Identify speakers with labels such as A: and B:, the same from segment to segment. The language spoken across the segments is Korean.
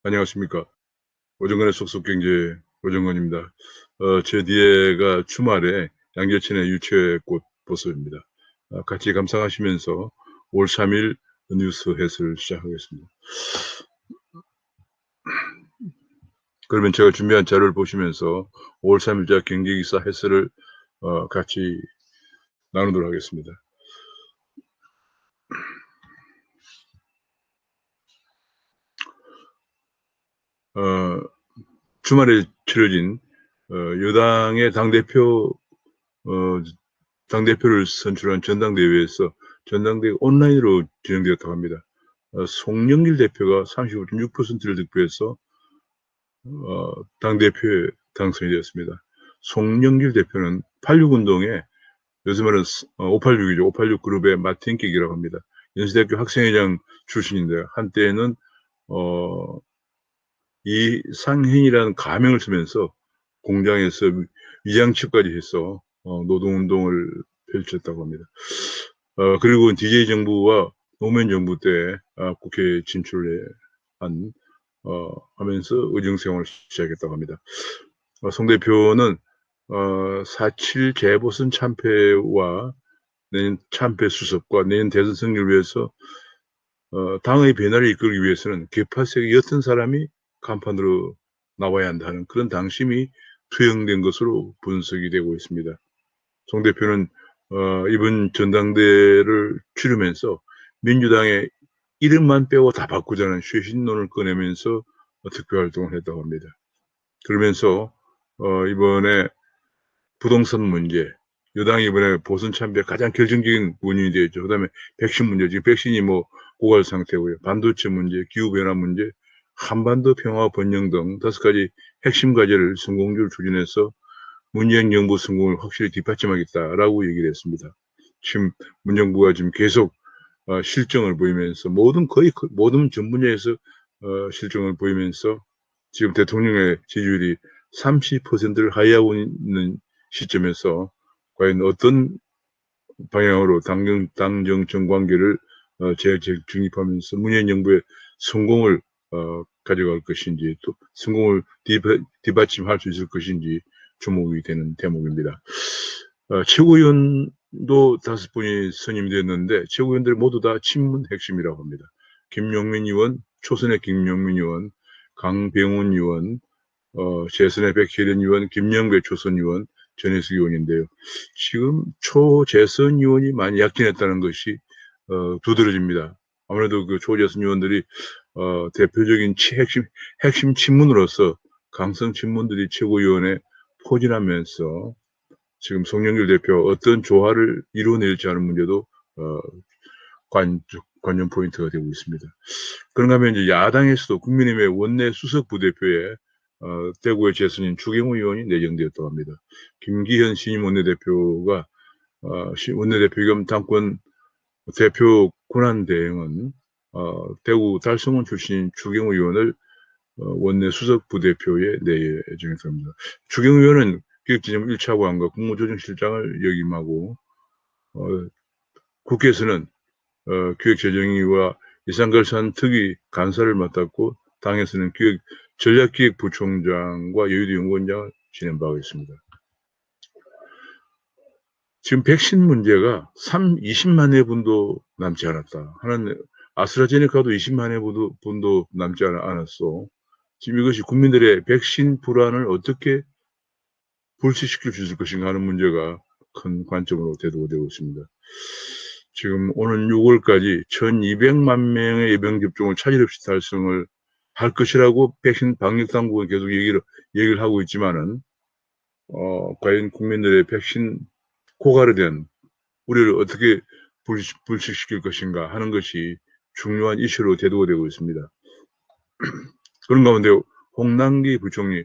A: 안녕하십니까. 오정건의 속속경제 오정건입니다. 제 뒤에가 주말에 양재천의 유채꽃 보습입니다. 같이 감상하시면서 5월 3일 뉴스 해설 시작하겠습니다. 그러면 제가 준비한 자료를 보시면서 5월 3일자 경제기사 해설을 같이 나누도록 하겠습니다. 주말에 치러진 여당의 당대표를 선출한 전당대회에서 전당대회 온라인으로 진행되었다고 합니다. 송영길 대표가 35.6%를 득표해서 당대표에 당선이 되었습니다. 송영길 대표는 86운동에 요즘 말은 586이죠. 586 그룹의 마틴킥이라고 합니다. 연세대학교 학생회장 출신인데요. 한때는 이 상행이라는 가명을 쓰면서 공장에서 위장치까지 해서 노동운동을 펼쳤다고 합니다. 그리고 DJ 정부와 노무현 정부 때 국회에 진출해 하면서 의정생활을 시작했다고 합니다. 송 대표는 4.7 재보선 참패와 내년 참패 수습과 내년 대선 승리를 위해서 당의 변화를 이끌기 위해서는 개파색의 어떤 사람이 간판으로 나와야 한다는 그런 당심이 투영된 것으로 분석이 되고 있습니다. 송 대표는 이번 전당대회를 치르면서 민주당의 이름만 빼고 다 바꾸자는 쇄신론을 꺼내면서 득표활동을 했다고 합니다. 그러면서 이번에 부동산 문제, 여당이 이번에 보선 참패 가장 결정적인 원인이 되었죠. 그다음에 백신 문제, 지금 백신이 고갈 상태고요. 반도체 문제, 기후변화 문제, 한반도 평화 번영 등 5가지 핵심 과제를 성공적으로 추진해서 문재인 정부 성공을 확실히 뒷받침하겠다라고 얘기를 했습니다. 지금 문정부가 지금 계속 실정을 보이면서 거의 모든 전 분야에서 실정을 보이면서 지금 대통령의 지지율이 30%를 하회하고 있는 시점에서 과연 어떤 방향으로 당정청 관계를 재정립하면서 문재인 정부의 성공을 가져갈 것인지 또 성공을 뒷받침할 수 있을 것인지 주목이 되는 대목입니다. 최고위원도 5분이 선임됐는데 최고위원들 모두 다 친문 핵심이라고 합니다. 김용민 의원, 초선의 김용민 의원, 강병훈 의원, 재선의 백혜련 의원, 김영배 초선 의원, 전혜숙 의원인데요. 지금 초재선 의원이 많이 약진했다는 것이 두드러집니다. 아무래도 그 초재선 의원들이 대표적인 핵심 친문으로서 강성 친문들이 최고위원회 포진하면서 지금 송영길 대표 어떤 조화를 이루어낼지 하는 문제도 관전 포인트가 되고 있습니다. 그런가 하면 이제 야당에서도 국민의힘의 원내 수석 부대표에 대구의 재선인 추경호 의원이 내정되었다고 합니다. 김기현 신임 원내대표가 원내대표 겸 당권 대표 권한 대행은 대구 달성원 출신 추경호 의원을 원내 수석 부대표에 내정했습니다. 추경호 의원은 기획진영 1차관과 국무조정실장을 역임하고 국회에서는 기획재정위와 예산결산 특위 간사를 맡았고 당에서는 전략기획부총장과 여의도 연구원장을 지낸 바가 있습니다. 지금 백신 문제가 20만 회분도 남지 않았다. 아스트라제네카도 20만 회분도 남지 않았어. 지금 이것이 국민들의 백신 불안을 어떻게 불식시킬 수 있을 것인가 하는 문제가 큰 관점으로 대두되고 있습니다. 지금 오는 6월까지 1200만 명의 예방접종을 차질 없이 달성을 할 것이라고 백신 방역당국은 계속 얘기를 하고 있지만은, 과연 국민들의 백신 고갈에 대한 우려를 어떻게 불식시킬 것인가 하는 것이 중요한 이슈로 대두가 되고 있습니다. 그런 가운데 홍남기 부총리,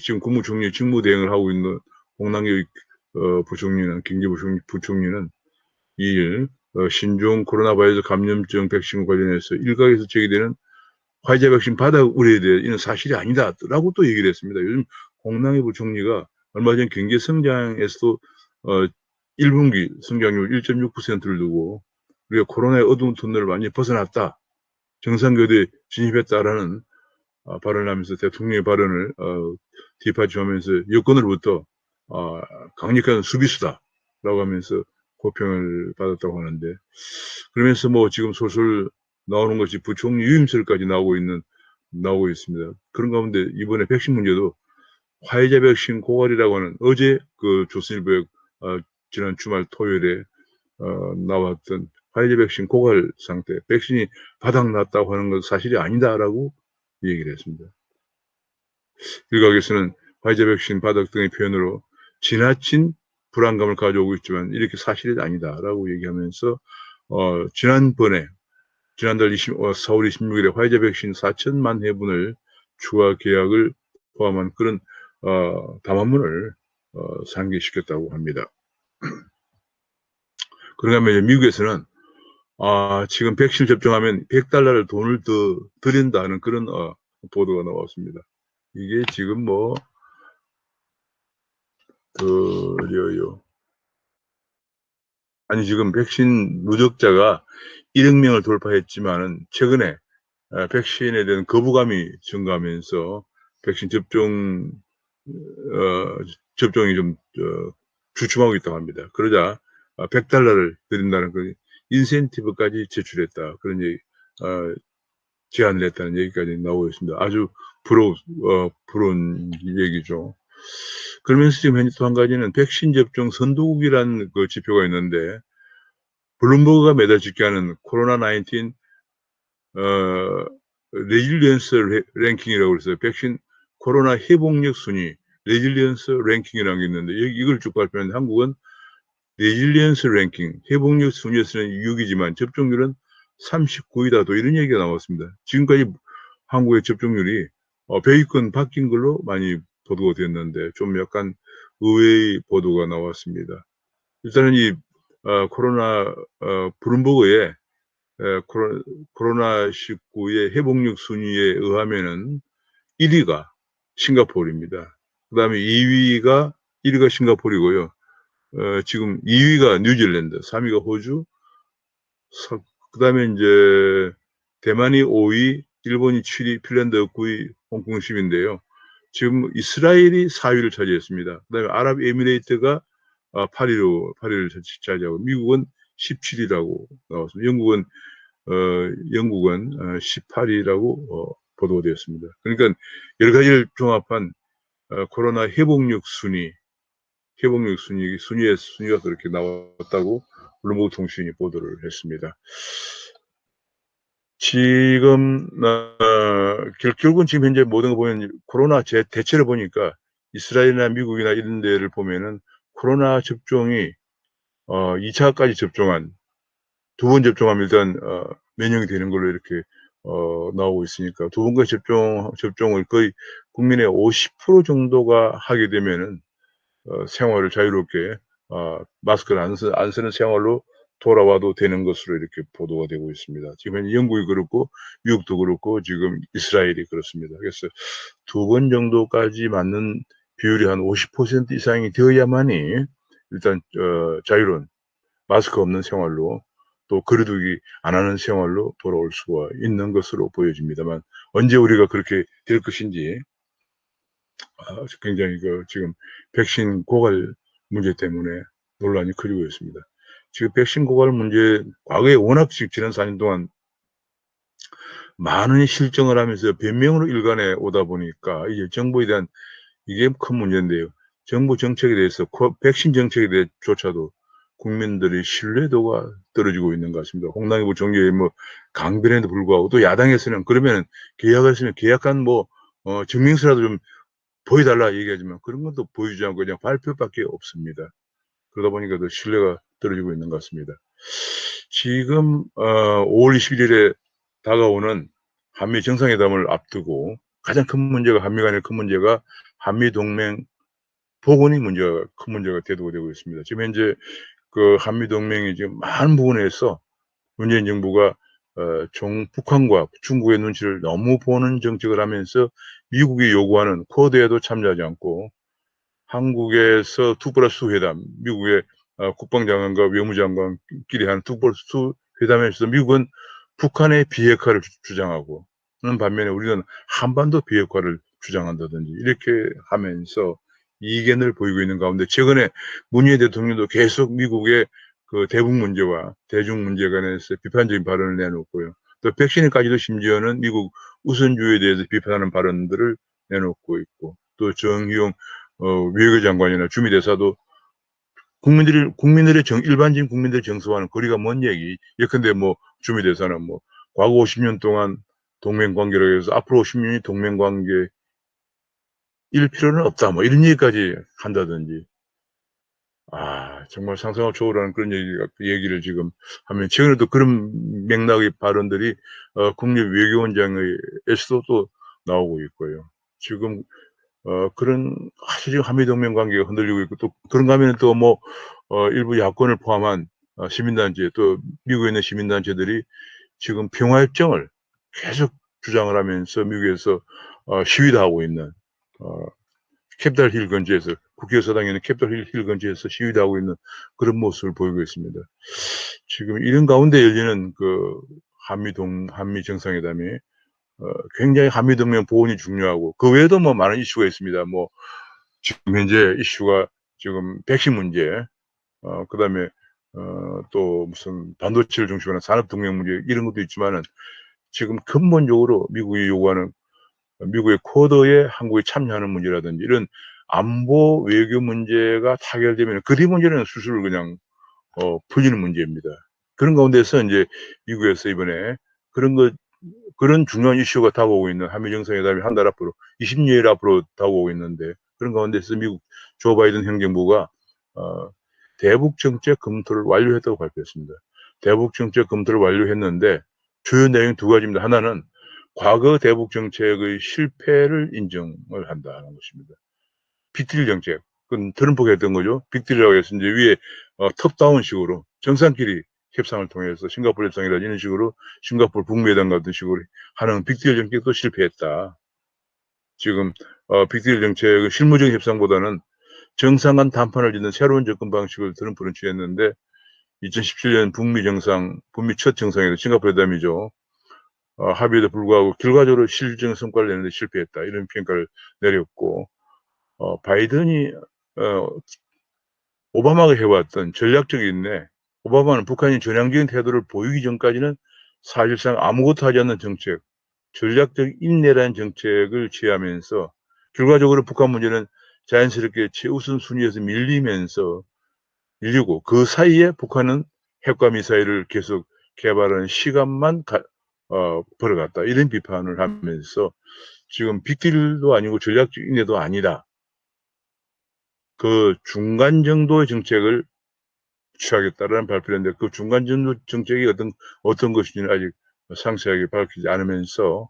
A: 지금 국무총리 직무대행을 하고 있는 홍남기 부총리는, 경제부총리는 2일 신종 코로나 바이러스 감염증 백신과 관련해서 일각에서 제기되는 화이자 백신 바닥 우려에 대해 이는 사실이 아니다라고 또 얘기를 했습니다. 요즘 홍남기 부총리가 얼마 전 경제 성장에서도 1분기 성장률 1.6%를 두고 우리가 코로나의 어두운 터널을 완전히 벗어났다, 정상궤도에 진입했다라는 발언을 하면서 대통령의 발언을 뒷받침하면서 여권으로부터 강력한 수비수다라고 하면서 호평을 받았다고 하는데, 그러면서 뭐 지금 솔솔 나오는 것이 부총리 유임설까지 나오고 있습니다. 그런 가운데 이번에 백신 문제도 화이자 백신 고갈이라고 하는 어제 그 조선일보에 지난 주말 토요일에 나왔던 화이자 백신 고갈 상태, 백신이 바닥났다고 하는 건 사실이 아니다라고 얘기를 했습니다. 일각에서는 화이자 백신 바닥 등의 표현으로 지나친 불안감을 가져오고 있지만 이렇게 사실이 아니다라고 얘기하면서 지난달 4월 26일에 화이자 백신 4천만 회분을 추가 계약을 포함한 그런 담화문을 상기시켰다고 합니다. 그런가 하면 미국에서는 지금 백신 접종하면 $100를 돈을 더 드린다는 그런 보도가 나왔습니다. 이게 지금 뭐 지금 백신 누적자가 1억 명을 돌파했지만은 최근에 백신에 대한 거부감이 증가하면서 백신 접종이 좀 주춤하고 있다고 합니다. 그러자 $100를 드린다는 그 인센티브까지 제출했다. 그런 제안을 했다는 얘기까지 나오고 있습니다. 아주 부러운 얘기죠. 그러면서 지금 현재 또 한 가지는 백신 접종 선도국이라는 그 지표가 있는데, 블룸버그가 매달 집계하는 코로나19 레질리언스 랭킹이라고 그랬어요. 백신 코로나 회복력 순위 레질리언스 랭킹이라는 게 있는데, 이걸 쭉 발표하는데 한국은 레질리언스 랭킹 회복력 순위에서는 6위지만 접종률은 39위다. 또 이런 얘기가 나왔습니다. 지금까지 한국의 접종률이 100위권 바뀐 걸로 많이 보도가 됐는데 좀 약간 의외의 보도가 나왔습니다. 일단은 이 코로나 블룸버그의 코로나19의 회복력 순위에 의하면은 1위가 싱가포르입니다. 그 다음에 1위가 싱가포르이고요. 지금 2위가 뉴질랜드, 3위가 호주, 그 다음에 이제 대만이 5위, 일본이 7위, 핀란드 9위, 홍콩 10위인데요. 지금 이스라엘이 4위를 차지했습니다. 그 다음에 아랍에미레이트가 8위를 차지하고 미국은 17위라고 나왔습니다. 영국은 18위라고 보도되었습니다. 그러니까 여러 가지를 종합한 코로나 회복력 순위가 그렇게 나왔다고 블룸버그 통신이 보도를 했습니다. 지금 결국은 지금 현재 모든 거 보면 코로나 대체를 보니까 이스라엘이나 미국이나 이런 데를 보면은 코로나 접종이 2차까지 접종한, 2번 접종하면 일단 면역이 되는 걸로 이렇게 나오고 있으니까 2번까지 접종을 거의 국민의 50% 정도가 하게 되면은 생활을 자유롭게 마스크를 안 쓰는 생활로 돌아와도 되는 것으로 이렇게 보도가 되고 있습니다. 지금 영국이 그렇고 미국도 그렇고 지금 이스라엘이 그렇습니다. 그래서 2번 정도까지 맞는 비율이 한 50% 이상이 되어야만이 일단 자유로운 마스크 없는 생활로, 또 거리두기 안 하는 생활로 돌아올 수가 있는 것으로 보여집니다만, 언제 우리가 그렇게 될 것인지 굉장히 지금 백신 고갈 문제 때문에 논란이 커지고 있습니다. 지금 백신 고갈 문제, 과거에 워낙 지난 4년 동안 많은 실정을 하면서 변명으로 일관해 오다 보니까 이제 정부에 대한 이게 큰 문제인데요. 정부 정책에 대해서, 백신 정책에 대해서조차도 국민들의 신뢰도가 떨어지고 있는 것 같습니다. 홍남기 부총리의 강변에도 불구하고, 또 야당에서는 그러면 계약을 했으면 계약한 증명서라도 좀 보여달라 얘기하지만 그런 것도 보여주지 않고 그냥 발표밖에 없습니다. 그러다 보니까 더 신뢰가 떨어지고 있는 것 같습니다. 지금 5월 21일에 다가오는 한미 정상회담을 앞두고 가장 큰 문제가, 한미 간의 큰 문제가 한미 동맹 복원이 큰 문제가 대두가 되고 있습니다. 지금 현재 그 한미 동맹이 지금 많은 부분에서 문재인 정부가 북한과 중국의 눈치를 너무 보는 정책을 하면서 미국이 요구하는 쿼드에도 참여하지 않고, 한국에서 2+2 회담, 미국의 국방장관과 외무장관끼리 한 2+2 회담에서 미국은 북한의 비핵화를 주장하고, 반면에 우리는 한반도 비핵화를 주장한다든지 이렇게 하면서 이견을 보이고 있는 가운데 최근에 문재인 대통령도 계속 미국의 그 대북 문제와 대중 문제에 관해서 비판적인 발언을 내놓고요. 또 백신에까지도 심지어는 미국 우선주의에 대해서 비판하는 발언들을 내놓고 있고, 또 정의용 외교 장관이나 주미 대사도 일반적인 국민들의 정서와는 거리가 먼 얘기. 예컨대 뭐 주미 대사는 뭐 과거 50년 동안 동맹 관계로 해서 앞으로 50년이 동맹 관계일 필요는 없다. 뭐 이런 얘기까지 한다든지. 정말 상상을 초월하는 그런 얘기를 지금 하면, 최근에도 그런 맥락의 발언들이 국립 외교원장에서도 또 나오고 있고요. 지금 그런 아주 지금 한미동맹 관계가 흔들리고 있고, 또 그런가 하면 또 뭐 일부 야권을 포함한 시민단체, 또 미국에 있는 시민단체들이 지금 평화협정을 계속 주장을 하면서 미국에서 시위도 하고 있는, 캡itol 힐 근처에서, 국회의사당에 있는 캡itol 힐 근처에서 시위도 하고 있는 그런 모습을 보이고 있습니다. 지금 이런 가운데 열리는 그 한미 정상회담이 굉장히 한미동맹 보온이 중요하고, 그 외에도 뭐 많은 이슈가 있습니다. 뭐 지금 현재 이슈가 지금 백신 문제, 그다음에 또 무슨 반도체를 중심으로 한 산업동맹 문제, 이런 것도 있지만은, 지금 근본적으로 미국이 요구하는 미국의 쿼드에 한국이 참여하는 문제라든지 이런 안보 외교 문제가 타결되면 그 뒤 문제는 수술 그냥 풀리는 문제입니다. 그런 가운데서 이제 미국에서 이번에 그런 중요한 이슈가 다가오고 있는 한미 정상회담이 한 달 앞으로 20여일 앞으로 다가오고 있는데, 그런 가운데서 미국 조 바이든 행정부가 대북 정책 검토를 완료했다고 발표했습니다. 대북 정책 검토를 완료했는데 주요 내용 두 가지입니다. 하나는 과거 대북 정책의 실패를 인정을 한다는 것입니다. 빅딜 정책, 그건 트럼프가 했던 거죠. 빅딜이라고 해서 이제 위에 톱다운 식으로 정상끼리 협상을 통해서 싱가포르 협상이라든지 이런 식으로 싱가포르 북미회담 같은 식으로 하는 빅딜 정책도 실패했다. 지금 빅딜 정책의 실무적인 협상보다는 정상 간 담판을 짓는 새로운 접근 방식을 트럼프는 취했는데, 2017년 북미 첫 정상회담, 싱가포르 회담이죠. 합의에도 불구하고 결과적으로 실질적인 성과를 내는데 실패했다. 이런 평가를 내렸고, 바이든이 오바마가 해왔던 전략적 인내, 오바마는 북한이 전향적인 태도를 보이기 전까지는 사실상 아무것도 하지 않는 정책, 전략적 인내라는 정책을 취하면서 결과적으로 북한 문제는 자연스럽게 최우선 순위에서 밀리고, 그 사이에 북한은 핵과 미사일을 계속 개발하는 시간만 벌어갔다. 이런 비판을 하면서 지금 빅딜도 아니고 전략적 인내도 아니다. 그 중간 정도의 정책을 취하겠다라는 발표를 했는데, 그 중간 정도 정책이 어떤 것인지는 아직 상세하게 밝히지 않으면서,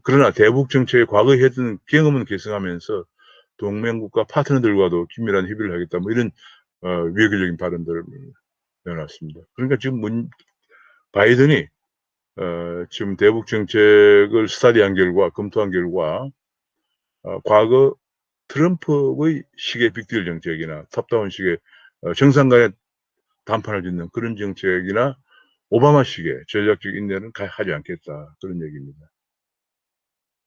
A: 그러나 대북 정책의 과거에 했던 경험은 계승하면서 동맹국가 파트너들과도 긴밀한 협의를 하겠다. 뭐 이런 외교적인 발언들을 내놨습니다. 그러니까 지금 바이든이 지금 대북 정책을 스타디한 결과, 검토한 결과, 과거 트럼프의 식의 빅딜 정책이나 탑다운 식의 정상 간의 담판을 짓는 그런 정책이나 오바마 식의 전략적 인내는 하지 않겠다. 그런 얘기입니다.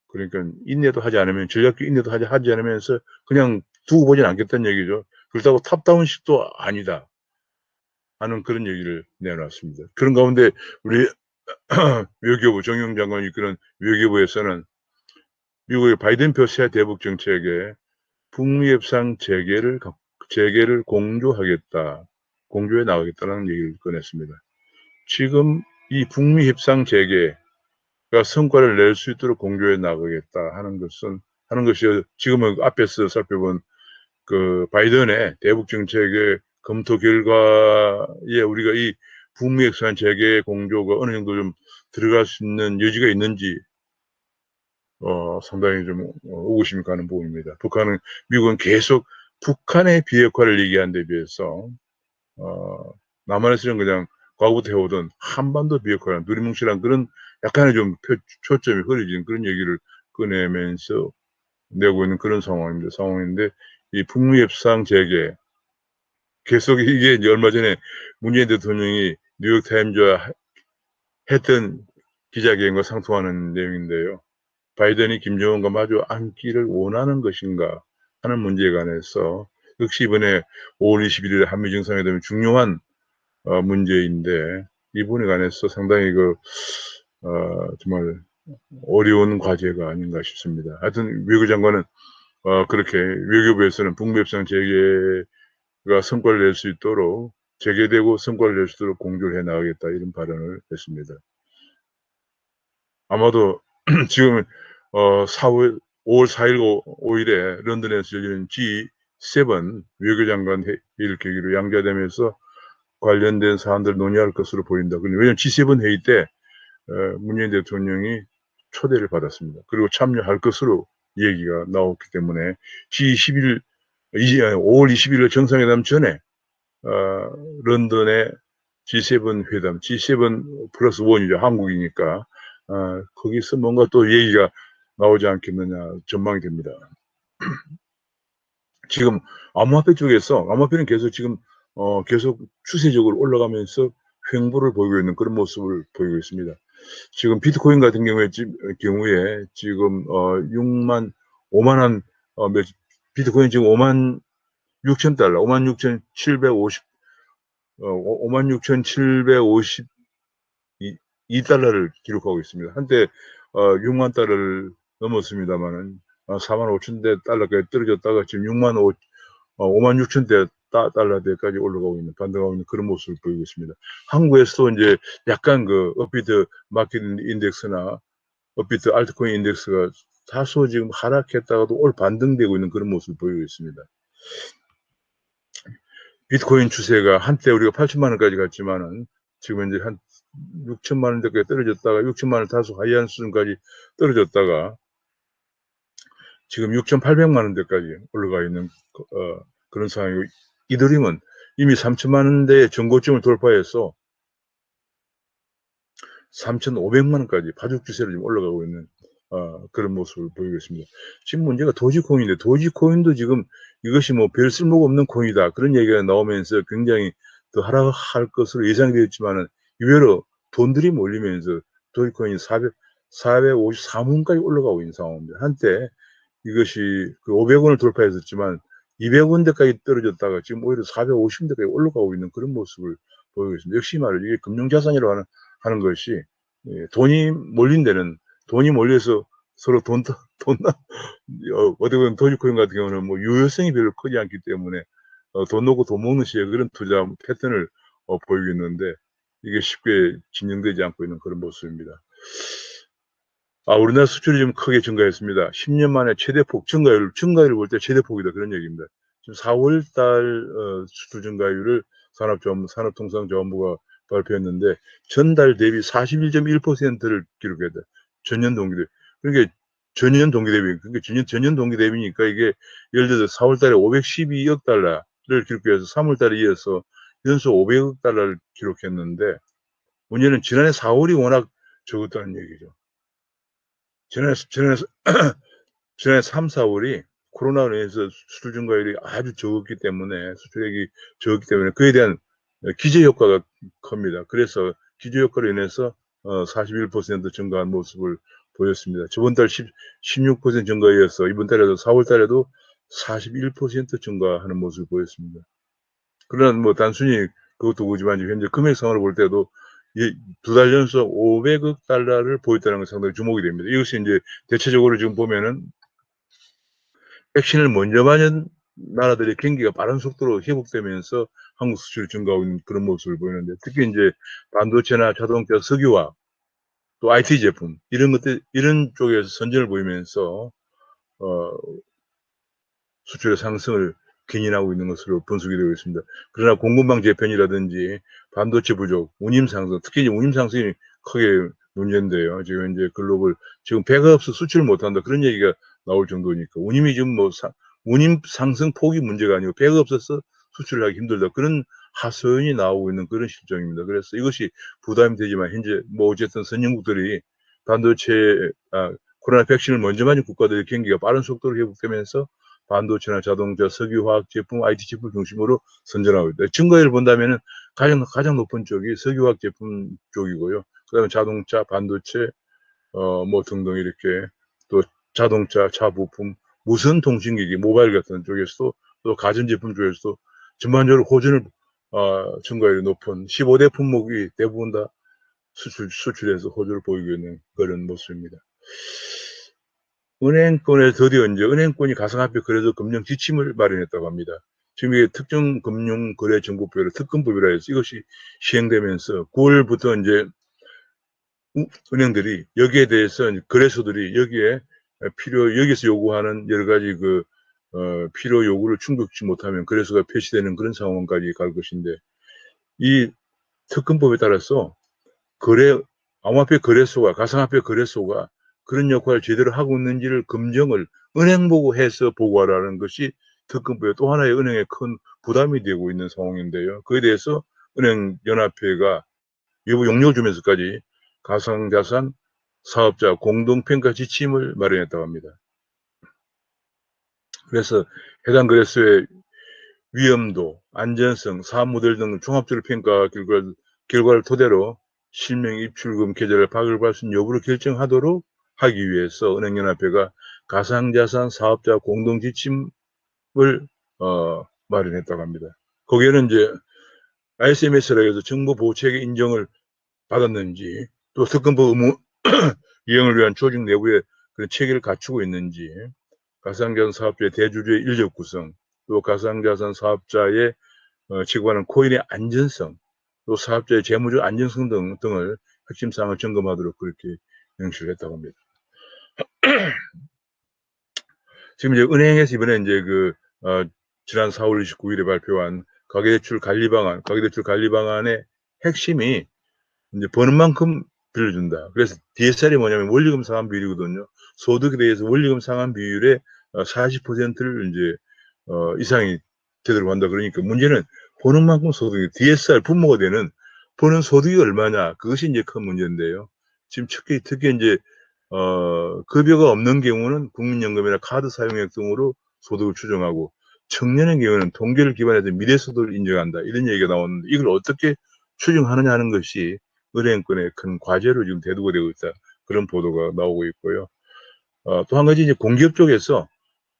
A: 그러니까 인내도 하지 않으면, 전략적 인내도 하지 않으면서 그냥 두고 보진 않겠다는 얘기죠. 그렇다고 탑다운 식도 아니다 하는 그런 얘기를 내놨습니다. 그런 가운데 우리 외교부 정용 장관이 이끄는 외교부에서는 미국의 바이든표 새 대북 정책에 북미 협상 재개를 공조해 나가겠다는 얘기를 꺼냈습니다. 지금 이 북미 협상 재개가 성과를 낼 수 있도록 공조해 나가겠다 하는 것이 지금은 앞에서 살펴본 그 바이든의 대북 정책의 검토 결과에 우리가 이 북미 협상 재개 공조가 어느 정도 좀 들어갈 수 있는 여지가 있는지 상당히 좀 의구심이 가는 부분입니다. 미국은 계속 북한의 비핵화를 얘기하는 데 비해서 남한에서는 그냥 과거부터 해오던 한반도 비핵화란 두리뭉실한 그런 약간의 좀 초점이 흐려진 그런 얘기를 꺼내면서 내고 있는 그런 상황인데, 이 북미 협상 재개 계속 이게 이제 얼마 전에 문재인 대통령이 뉴욕타임즈와 했던 기자회견과 상통하는 내용인데요. 바이든이 김정은과 마주 앉기를 원하는 것인가 하는 문제에 관해서 역시 이번에 5월 21일에 한미 정상회담이 중요한 문제인데 이 부분에 관해서 상당히 정말 어려운 과제가 아닌가 싶습니다. 하여튼 외교장관은 그렇게 외교부에서는 북미 협상 재개가 성과를 낼 수 있도록 재개되고 성과를 낼 수 있도록 공조를 해나가겠다 이런 발언을 했습니다. 아마도 지금 5월 4일, 5일에 런던에서 열리는 G7 외교장관 회의를 계기로 양자되면서 관련된 사안들을 논의할 것으로 보인다. 왜냐하면 G7 회의 때 문재인 대통령이 초대를 받았습니다. 그리고 참여할 것으로 얘기가 나왔기 때문에 G11 5월 20일 정상회담 전에 런던의 G7 회담, G7 플러스 1이죠. 한국이니까 거기서 뭔가 또 얘기가 나오지 않겠느냐 전망이 됩니다. 지금 암호화폐 쪽에서 암호화폐는 계속 지금 계속 추세적으로 올라가면서 횡보를 보이고 있는 그런 모습을 보이고 있습니다. 지금 비트코인 같은 경우에 지금 5만 비트코인 지금 5만 6천 달러, 5만 6,750 56,752달러를 기록하고 있습니다. 한때 6만 달러를 넘었습니다만은 4만 5천 대 달러까지 떨어졌다가 지금 5만 6천 대 달러대까지 올라가고 있는 반등하고 있는 그런 모습을 보이고 있습니다. 한국에서도 이제 약간 업비트 마켓 인덱스나 업비트 알트코인 인덱스가 다소 지금 하락했다가도 올 반등되고 있는 그런 모습을 보이고 있습니다. 비트코인 추세가 한때 우리가 8천만 원까지 갔지만은 지금 이제 한 6천만 원대까지 떨어졌다가 6천만 원 다소 하이한 수준까지 떨어졌다가 지금 6,800만 원대까지 올라가 있는 그런 상황이고 이더리움은 이미 3천만 원대의 전고점을 돌파해서 3,500만 원까지 바둑 추세로 지금 올라가고 있는 그런 모습을 보이고 있습니다. 지금 문제가 도지코인인데 도지코인도 지금 이것이 뭐 별 쓸모가 없는 코인이다 그런 얘기가 나오면서 굉장히 더 하락할 것으로 예상되었지만은 의외로 돈들이 몰리면서 도지코인이 453원까지 올라가고 있는 상황입니다. 한때 이것이 500원을 돌파했었지만 200원대까지 떨어졌다가 지금 오히려 450원대까지 올라가고 있는 그런 모습을 보이고 있습니다. 역시 말이죠. 이게 금융자산이라고 하는 것이 돈이 몰린 데는 돈이 몰려서 서로 어떻게 보면 도지코인 같은 경우는 뭐 유효성이 별로 크지 않기 때문에 돈 놓고 돈 먹는 식의 그런 투자 패턴을 보이고 있는데 이게 쉽게 진행되지 않고 있는 그런 모습입니다. 우리나라 수출이 좀 크게 증가했습니다. 10년 만에 최대폭 증가율을 볼 때 최대폭이다 그런 얘기입니다. 지금 4월 달 수출 증가율을 산업통상자원부가 발표했는데 전달 대비 41.1%를 기록했다. 전년 동기 대비. 그러니까 전년 동기 대비. 그러니까 전년 동기 대비니까 이게 예를 들어서 4월 달에 512억 달러를 기록해서 3월 달에 이어서 연속 500억 달러를 기록했는데 문제는 지난해 4월이 워낙 적었다는 얘기죠. 지난해 3, 4월이 코로나로 인해서 수출 증가율이 아주 적었기 때문에 수출액이 적었기 때문에 그에 대한 기저 효과가 큽니다. 그래서 기저 효과로 인해서 41% 증가한 모습을 보였습니다. 저번 달 16% 증가이어서 이번 달에도 4월 달에도 41% 증가하는 모습을 보였습니다. 그러나 뭐 단순히 그것도 오지만 현재 금액 상으로 볼 때도 2달 연속 500억 달러를 보였다는 건 상당히 주목이 됩니다. 이것이 이제 대체적으로 지금 보면은 백신을 먼저 맞은 나라들의 경기가 빠른 속도로 회복되면서 한국 수출이 증가하고 있는 그런 모습을 보이는데 특히 이제 반도체나 자동차, 석유화학 또 IT 제품 이런 쪽에서 선전을 보이면서 수출의 상승을 견인하고 있는 것으로 분석이 되고 있습니다. 그러나 공급망 재편이라든지 반도체 부족, 운임 상승, 특히 이제 운임 상승이 크게 문제인데요. 지금 이제 글로벌 지금 배가 없어 수출을 못한다 그런 얘기가 나올 정도니까 운임이 지금 운임 상승 폭이 문제가 아니고 배가 없어서 수출을 하기 힘들다 그런 하소연이 나오고 있는 그런 실정입니다. 그래서 이것이 부담이 되지만 현재 뭐 어쨌든 선진국들이 반도체 코로나 백신을 먼저 맞은 국가들의 경기가 빠른 속도로 회복되면서 반도체나 자동차, 석유화학 제품, IT 제품 중심으로 선전하고 있다. 증가율을 본다면은 가장 높은 쪽이 석유화학 제품 쪽이고요. 그다음에 자동차, 반도체, 뭐 등등 이렇게 또 자동차, 차 부품, 무선 통신기기, 모바일 같은 쪽에서도 또 가전제품 쪽에서도 전반적으로 호전을 증가율이 높은 15대 품목이 대부분 다 수출해서 호조를 보이고 있는 그런 모습입니다. 은행권에 드디어 이제 은행권이 가상화폐 거래소 금융 지침을 마련했다고 합니다. 지금 이게 특정 금융 거래 정보표를 특검법이라 해서 이것이 시행되면서 9월부터 이제 은행들이 여기에 대해서 거래소들이 여기에 여기서 요구하는 여러 가지 필요 요구를 충족지 못하면 거래소가 폐지되는 그런 상황까지 갈 것인데, 이 특검법에 따라서 암호화폐 거래소가, 가상화폐 거래소가 그런 역할을 제대로 하고 있는지를 검증을 은행 보고 해서 보고하라는 것이 특검법의 또 하나의 은행에 큰 부담이 되고 있는 상황인데요. 그에 대해서 은행연합회가 일부 용역을 주면서까지 가상자산 사업자 공동평가 지침을 마련했다고 합니다. 그래서 해당 거래소의 위험도, 안전성, 사업 모델 등 종합적으로 평가 결과를 토대로 실명 입출금 계좌를 발급할 수 있는 여부를 결정하도록 하기 위해서 은행연합회가 가상자산 사업자 공동 지침을 마련했다고 합니다. 거기에는 이제 ISMS라 해서 정보보호체계 인정을 받았는지, 또 특검법 의무 이행을 위한 조직 내부의 그런 체계를 갖추고 있는지, 가상자산 사업자의 대주주의 인력 구성, 또 가상자산 사업자의 지급하는 코인의 안전성, 또 사업자의 재무적 안전성 등을 핵심 사항을 점검하도록 그렇게 명시를 했다고 합니다. 지금 이제 은행에서 이번에 이제 지난 4월 29일에 발표한 가계대출 관리 방안의 핵심이 이제 버는 만큼 빌려준다. 그래서 DSR이 뭐냐면 원리금 상환 비율이거든요. 소득에 대해서 원리금 상환 비율의 40%를 이제 이상이 되도록 한다. 그러니까 문제는 버는 만큼 소득이, DSR 분모가 되는 버는 소득이 얼마냐, 그것이 이제 큰 문제인데요. 지금 특히 이제 급여가 없는 경우는 국민연금이나 카드 사용액 등으로 소득을 추정하고, 청년의 경우는 통계를 기반해서 미래소득을 인정한다, 이런 얘기가 나오는데, 이걸 어떻게 추정하느냐 하는 것이 은행권의 큰 과제로 지금 대두가 되고 있다, 그런 보도가 나오고 있고요. 또 한 가지, 이제 공기업 쪽에서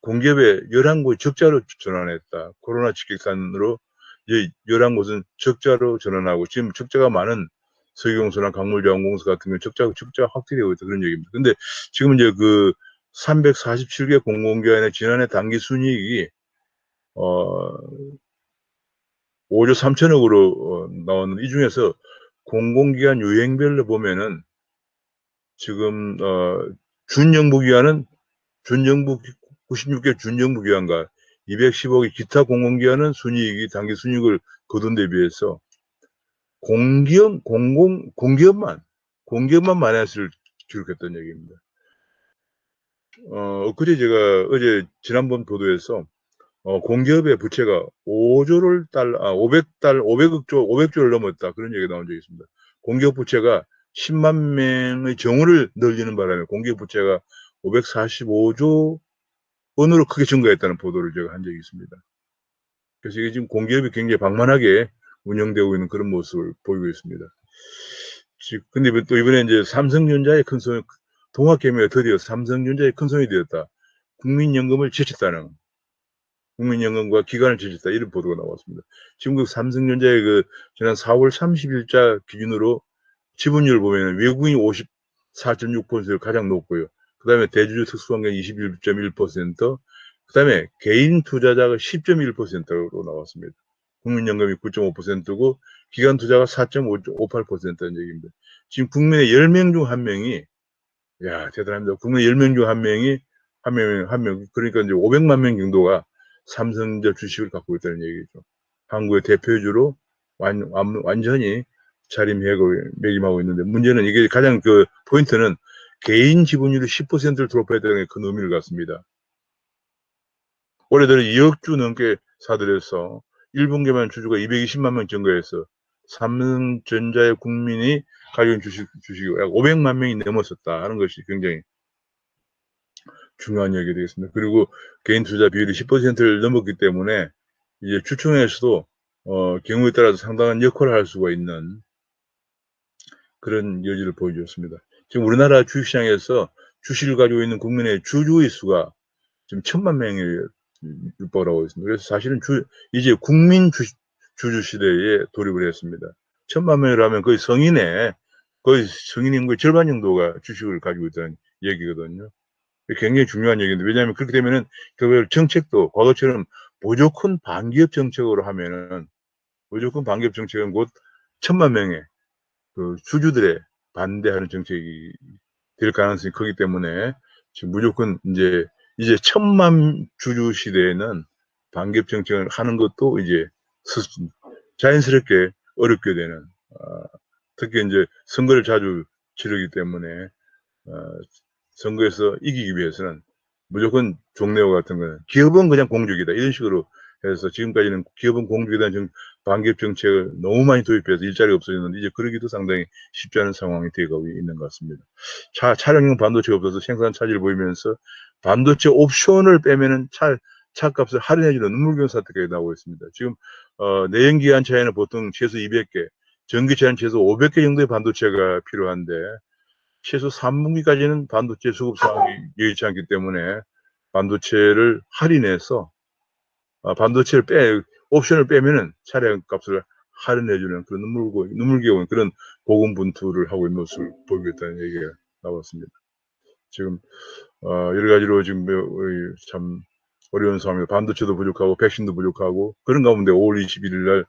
A: 공기업의 11곳이 적자로 전환했다. 코로나 직격탄으로 11곳은 적자로 전환하고, 지금 적자가 많은 석유공사나 광물자원공사 같은 경우 적자가 확대되고 있다, 그런 얘기입니다. 근데 지금 이제 347개 공공기관의 지난해 당기 순이익이 5조 3천억으로 나왔는데, 이 중에서 공공기관 유형별로 보면은 지금 준정부기관은 96개 준정부기관과 210억의 기타 공공기관은 당기 순이익을 거둔 데 비해서 공기업만 마이너스를 기록했던 얘기입니다. 어제 지난번 보도에서 공기업의 부채가 500조를 넘었다, 그런 얘기가 나온 적이 있습니다. 공기업 부채가 10만 명의 정원을 늘리는 바람에 공기업 부채가 545조 원으로 크게 증가했다는 보도를 제가 한 적이 있습니다. 그래서 이게 지금 공기업이 굉장히 방만하게 운영되고 있는 그런 모습을 보이고 있습니다. 근데 또 이번에 이제 삼성전자의 큰 손이, 동학개미가 드디어 삼성전자의 큰 손이 되었다, 국민연금을 제쳤다는, 국민연금과 기관을 제쳤다, 이런 보도가 나왔습니다. 지금 삼성전자의 지난 4월 30일자 기준으로 지분율을 보면 외국인이 54.6%를 가장 높고요. 그 다음에 대주주 특수환경 21.1%, 그 다음에 개인 투자자가 10.1%로 나왔습니다. 국민연금이 9.5%고 기관 투자가 4.58%는 얘기입니다. 지금 국민의 10명 중 1명이, 대단합니다. 국민 10명 중 1명이, 그러니까 이제 500만 명 정도가 삼성전자 주식을 갖고 있다는 얘기죠. 한국의 대표주로 완전히 자리매김하고 있는데, 문제는 이게 가장 포인트는 개인 지분율이 10%를 돌파했다는 게 큰 의미를 갖습니다. 올해 들어 2억 주 넘게 사들여서 1분기만 주주가 220만 명 증가해서 삼성전자의 국민이 가지고 있는 주식이 약 500만 명이 넘었었다 하는 것이 굉장히 중요한 얘기가 되겠습니다. 그리고 개인 투자 비율이 10%를 넘었기 때문에 이제 주총에서도 경우에 따라서 상당한 역할을 할 수가 있는 그런 여지를 보여주었습니다. 지금 우리나라 주식시장에서 주식을 가지고 있는 국민의 주주의 수가 지금 1,000만 명에 육박하고 있습니다. 그래서 사실은 이제 국민 주주 시대에 돌입을 했습니다. 1,000만 명이라면 거의 성인 인구의 절반 정도가 주식을 가지고 있다는 얘기거든요. 굉장히 중요한 얘기인데, 왜냐하면 그렇게 되면은 그 정책도 과거처럼 무조건 반기업 정책으로 하면은, 무조건 반기업 정책은 곧 1,000만 명의 그 주주들의 반대하는 정책이 될 가능성이 크기 때문에 지금 무조건 이제 1,000만 주주 시대에는 반기업 정책을 하는 것도 이제 자연스럽게 어렵게 되는, 특히 이제 선거를 자주 치르기 때문에 선거에서 이기기 위해서는 무조건 종래와 같은 거는 기업은 그냥 공직이다 이런 식으로 해서 지금까지는 기업은 공직이다는 반기업 정책을 너무 많이 도입해서 일자리가 없어졌는데 이제 그러기도 상당히 쉽지 않은 상황이 되어가고 있는 것 같습니다. 차량용 반도체가 없어서 생산 차질을 보이면서 반도체 옵션을 빼면은 차값을 할인해주는 눈물겨운 사태가 나오고 있습니다. 지금 내연기관차에는 보통 최소 200개, 전기차는 최소 500개 정도의 반도체가 필요한데 최소 3분기까지는 반도체 수급 상황이 여의치 않기 때문에 반도체를 할인해서 반도체를 옵션을 빼면은 차량 값을 할인해주는 그런 눈물겨운 그런 고군분투를 하고 있는 모습을 보이겠다는 얘기가 나왔습니다. 지금 여러 가지로 지금 참 어려운 상황입니다. 반도체도 부족하고 백신도 부족하고 그런 가운데 5월 21일 날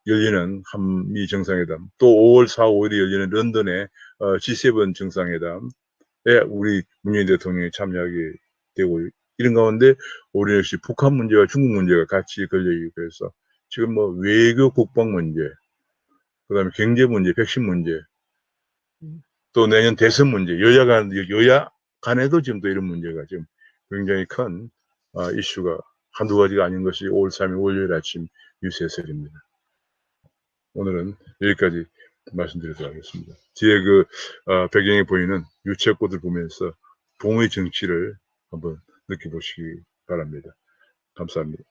A: 열리는 한미 정상회담, 또 5월 4, 5일에 열리는 런던의 G7 정상회담에 우리 문재인 대통령이 참여하게 되고 이런 가운데 우리 역시 북한 문제와 중국 문제가 같이 걸려있고 해서 지금 뭐 외교 국방 문제, 그다음에 경제 문제, 백신 문제, 또 내년 대선 문제, 여야 간에도 지금 또 이런 문제가 지금 굉장히 큰 이슈가 한두 가지가 아닌 것이 5월 3일 월요일 아침 뉴스 해설입니다. 오늘은 여기까지 말씀드리도록 하겠습니다. 뒤에 배경에 보이는 유채꽃을 보면서 봉의 정치를 한번 느껴보시기 바랍니다. 감사합니다.